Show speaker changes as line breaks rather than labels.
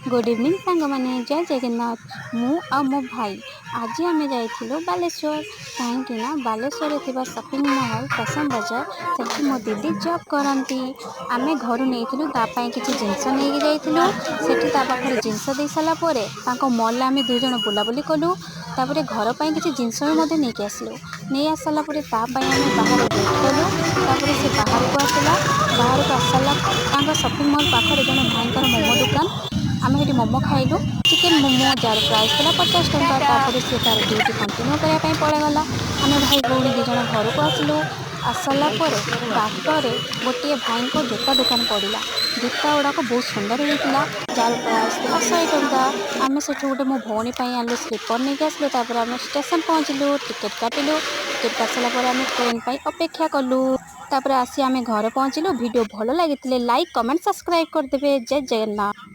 Good evening सांग मैंने जय जगन्नाथ मु आ मो भाई आज आम जाइलु बालेश्वर कहीं बालेश्वर शॉपिंग मॉल फैशन बाजार से मो दीदी जॉब करती आम घर नहीं किसी जिनस नहीं जाइलु से पाखे जिनस दे सारापर मॉल आम दुई जन बुलाबुली कलु तापर घर पर किसी जिनस भी नहीं आसलु नहीं आस सारापर बाहर वेट कलु तापर से बाहर को आसला बाहर को आसाला शॉपिंग मॉल पाखे जन भाई मोमो दुकान आम ये मोमो खाइलु चिकेन मोमो जार प्राइस था 50 टंका तापर से तार ड्यूटी कंटिन्यू करने पड़गला आम भाई भौणी दिज घर को आसलु आसला बाटर गोटे भाई को जूता दुकान पड़ा जूता गुड़ाक बहुत सुंदर होता जार प्राइस था 100 टंका आम से गोटे मो भौणी आनलु स्लीपर नहीं आसलु आम स्टेशन पहुँचलु टिकेट काटिलु टिकेट काट सारापर आम ट्रेन पर अपेक्षा कलु तापर आसी आम घर पहुँचलु वीडियो भल लगी लाइक कमेंट सब्सक्राइब करदे जय जगन्नाथ।